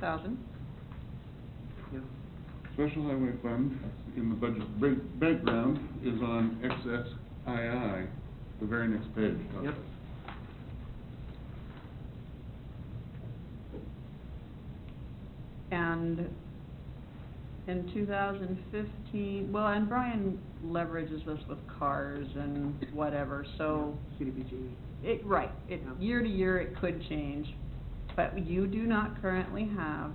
400,000. Yeah. Special highway fund in the budget background is on XXII, the very next page. Yep. And in 2015, well, and Brian leverages this with cars and whatever, so. CDBG. Right, Yeah. year to year it could change, but you do not currently have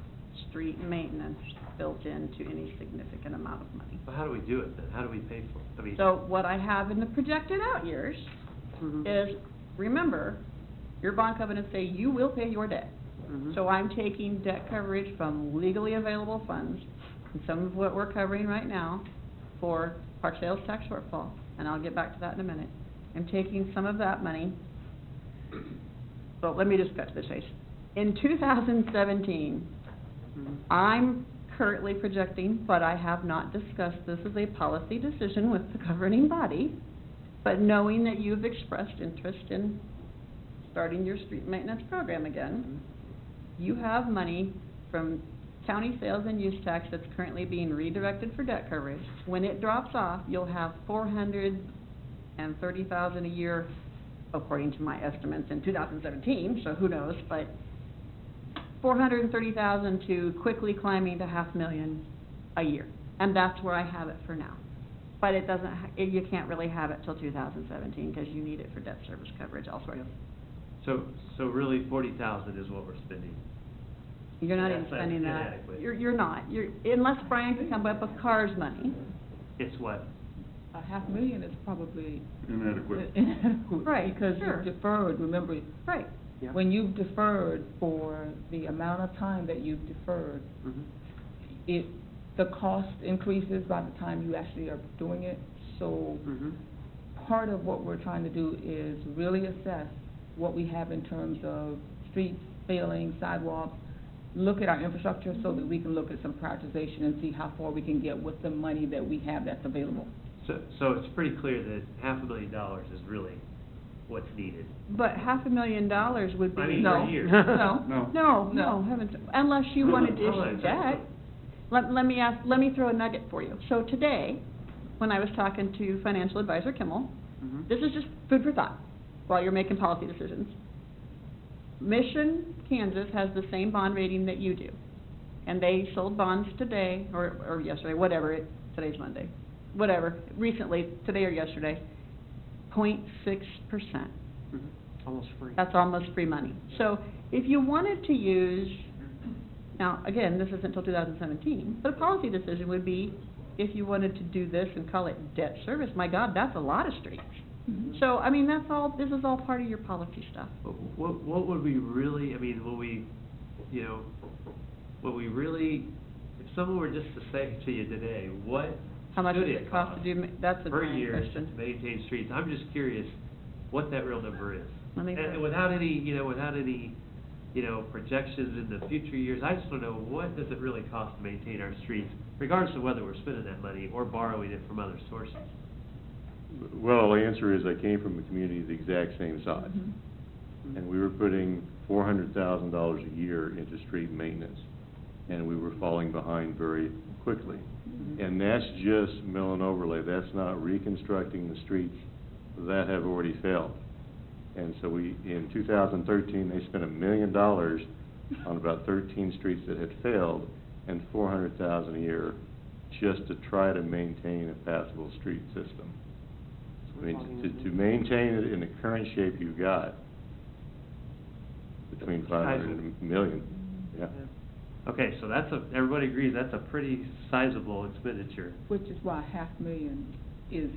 street maintenance built into any significant amount of money. Well, how do we do it then? How do we pay for it? I mean. So what I have in the projected out years Mhm. is, remember, your bond covenants say you will pay your debt. Mhm. So I'm taking debt coverage from legally available funds, and some of what we're covering right now for park sales tax shortfall, and I'll get back to that in a minute. I'm taking some of that money, so let me just cut to the chase. In 2017, Mhm. I'm currently projecting, but I have not discussed this as a policy decision with the governing body, but knowing that you've expressed interest in starting your street maintenance program again, you have money from county sales and use tax that's currently being redirected for debt coverage. When it drops off, you'll have $430,000 a year, according to my estimates in 2017, so who knows, but 430,000 to quickly climbing to $500,000 a year, and that's where I have it for now. But it doesn't, you can't really have it till 2017, because you need it for debt service coverage elsewhere. So really 40,000 is what we're spending. You're not Yeah, even that's spending that. inadequate. You're not. Unless Brian can come up with CARS money. It's what? $500,000 is probably Inadequate. inadequate. Right, Because sure. you've deferred, remember, Right. Yeah. when you've deferred for the amount of time that you've deferred, Mhm. the cost increases by the time you actually are doing it. So Mhm. part of what we're trying to do is really assess what we have in terms of streets, failing, sidewalks, look at our infrastructure so that we can look at some prioritization and see how far we can get with the money that we have that's available. So it's pretty clear that $500,000 is really what's needed. But $500,000 would be. I mean, No. per year. No. No. No, No. heavens, unless you wanted to Hold on, issue debt. Let me throw a nugget for you. So today, when I was talking to financial advisor Kimmel, Mhm. this is just food for thought while you're making policy decisions. Mission, Kansas has the same bond rating that you do. And they sold bonds today, or yesterday, whatever, today's Monday, whatever, recently, today or yesterday, 0.6%. Mhm. Almost free. That's almost free money. So if you wanted to use, now, again, this isn't until 2017, but a policy decision would be, if you wanted to do this and call it debt service, my God, that's a lot of streets. So, I mean, that's all, this is all part of your policy stuff. What would we really, I mean, will we, you know, will we really, if someone were just to say to you today, what How much should does it cost to do, that's a per Brian year question. to maintain streets? I'm just curious what that real number is. Let me- And without any, projections in the future years, I just don't know, what does it really cost to maintain our streets, regardless of whether we're spending that money or borrowing it from other sources? Well, the answer is I came from a community the exact same size. And we were putting $400,000 a year into street maintenance. And we were falling behind very quickly. And that's just mill and overlay. That's not reconstructing the streets that have already failed. And so in 2013, they spent $1 million on about 13 streets that had failed and $400,000 a year just to try to maintain a passable street system. I mean, to maintain it in the current shape you've got, between 500 and $1 million, yeah. Okay, so everybody agrees that's a pretty sizable expenditure. Which is why $500,000 is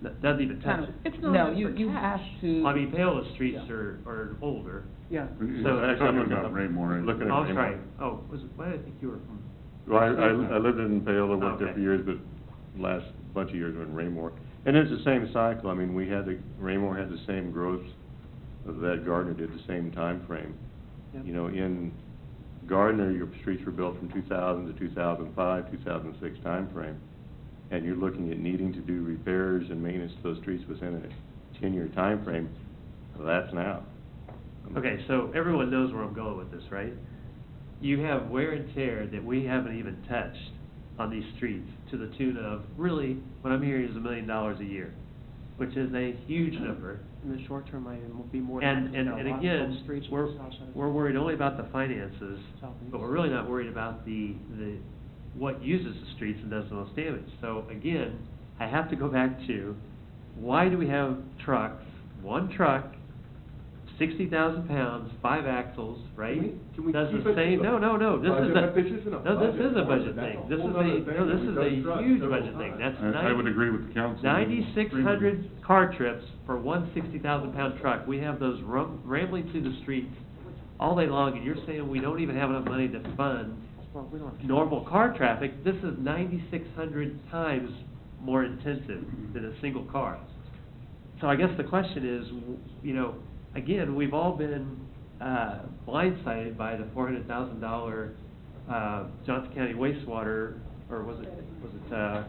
That doesn't even touch kind of, it. It's not no, even for you have cash. to. Well, I mean, Paola's streets Yeah. are older. Yeah. So- Actually, I'm looking at Raymore. Looking at Oh, that's Raymore. right. Oh, why did I think you were from? Well, I lived in Paola, worked there Okay. for years, but last bunch of years were in Raymore. And it's the same cycle. I mean, Raymore had the same growth that Gardner did, the same time frame. Yep. You know, in Gardner, your streets were built from 2000 to 2005, 2006 time frame. And you're looking at needing to do repairs and maintenance to those streets within a 10-year time frame. Well, that's now. Okay, so everyone knows where I'm going with this, right? you have wear and tear that we haven't even touched on these streets to the tune of, really, what I'm hearing is $1 million a year, which is a huge number. In the short term, I will be more than. And happy to go out again, on the streets we're, with the south side of we're town. worried only about the finances, South and but east. we're really not worried about the, what uses the streets and does the most damage. So again, I have to go back to, why do we have trucks, one truck, 60,000 pounds, 5 axles, right? Can we Does keep the it same, to no, this is budget? a, But this isn't a no, this budget is a one, budget that's thing. a This whole is nother a, thing no, that this we've is done a trucks huge several budget thing. times. That's I would agree with the council. 9,600 car trips for one 60,000 pound truck. We have those rambling through the streets all day long, and you're saying we don't even have enough money to fund Well, we don't have. normal car traffic. This is 9,600 times more intensive than a single car. So I guess the question is, you know, again, we've all been blindsided by the $400,000 Johnson County wastewater, or was it,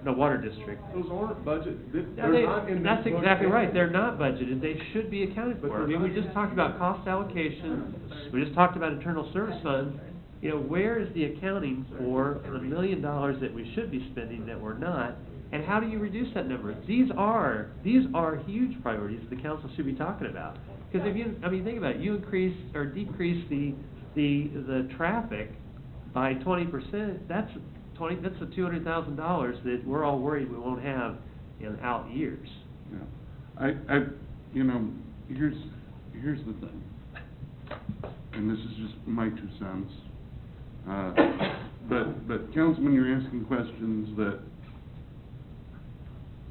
no, water district. Those aren't budget, Yeah, they're not in this that's budget. exactly right, they're not budgeted, they should be accounted But for. I they're mean, we not. just talked about cost allocation, we just talked about internal service funds. You know, where is the accounting for the $1 million that we should be spending that we're not? And how do you reduce that number? These are huge priorities the council should be talking about. Because if you, I mean, think about it, you increase or decrease the traffic by 20%, that's a $200,000 that we're all worried we won't have in out years. Yeah. You know, here's the thing, and this is just my 2 cents. But Councilman, you're asking questions that,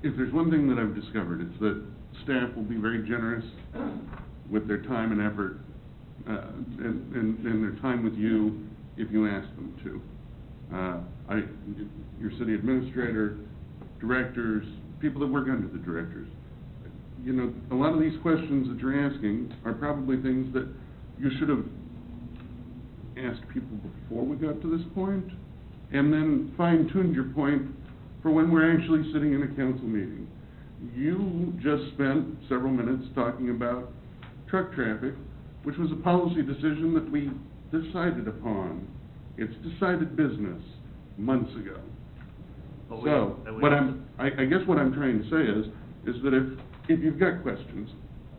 if there's one thing that I've discovered, it's that staff will be very generous with their time and effort, and their time with you if you ask them to. Your city administrator, directors, people that work under the directors, you know, a lot of these questions that you're asking are probably things that you should have asked people before we got to this point, and then fine-tuned your point for when we're actually sitting in a council meeting. You just spent several minutes talking about truck traffic, which was a policy decision that we decided upon. It's decided business months ago. But So, I guess what I'm trying to say is that if you've got questions,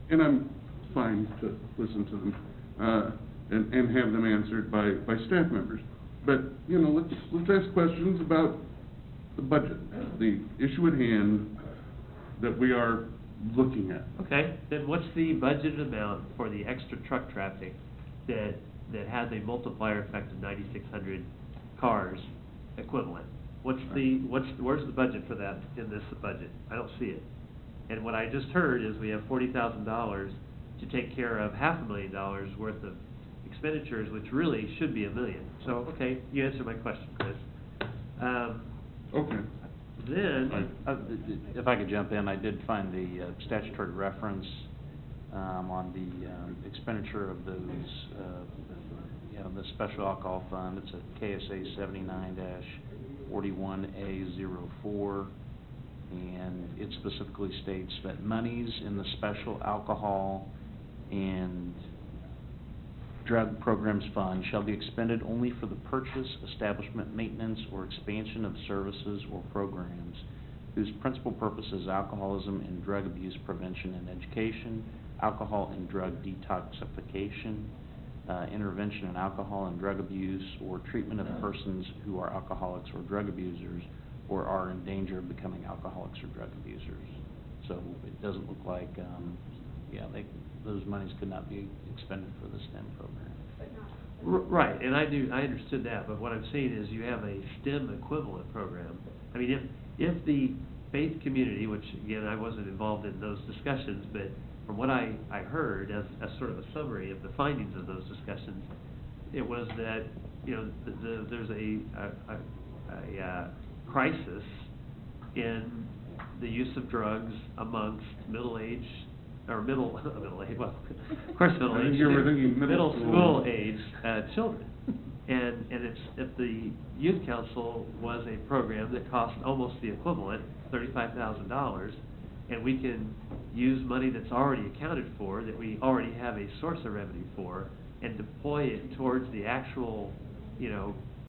and I'm fine to listen to them, and have them answered by staff members, but, you know, let's ask questions about the budget, the issue at hand that we are looking at. Okay, then what's the budgeted amount for the extra truck traffic that has a multiplier effect of 9,600 cars equivalent? Where's the budget for that in this budget? I don't see it. And what I just heard is we have $40,000 to take care of $500,000 worth of expenditures, which really should be $1 million. So, okay, you answered my question, Chris. Okay. Then, If I could jump in, I did find the statutory reference on the expenditure of those, the special alcohol fund. It's a KSA 79-41A04, and it specifically states that monies in the special alcohol and drug programs fund shall be expended only for the purchase, establishment, maintenance, or expansion of services or programs whose principal purpose is alcoholism and drug abuse prevention and education, alcohol and drug detoxification, intervention in alcohol and drug abuse, or treatment of persons who are alcoholics or drug abusers or are in danger of becoming alcoholics or drug abusers. So it doesn't look like, those monies could not be expended for the STEM program. right, and I understood that, but what I'm saying is you have a STEM equivalent program. I mean, if the faith community, which again, I wasn't involved in those discussions, but from what I heard as sort of a summary of the findings of those discussions, it was that, you know, there's a crisis in the use of drugs amongst middle-age, or middle-age, well, of course middle-age. I think you were thinking middle school. Middle-school age children. And if the youth council was a program that cost almost the equivalent, $35,000, and we can use money that's already accounted for, that we already have a source of revenue for, and deploy it towards the actual you know,